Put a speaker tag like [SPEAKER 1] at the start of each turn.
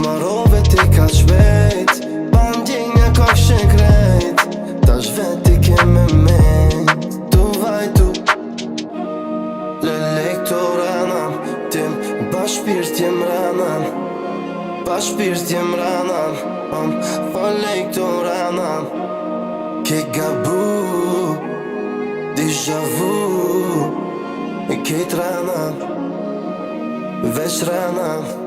[SPEAKER 1] Marove ti ka shpejt, bandjenja ka këshin krejt. Tash veti keme me tu vajtu Lektoranam tim bashpirt jem ranam, bashpirt jem ranam, lektoranam. Ke gabu, déjà vu, ke tranam, veç ranam.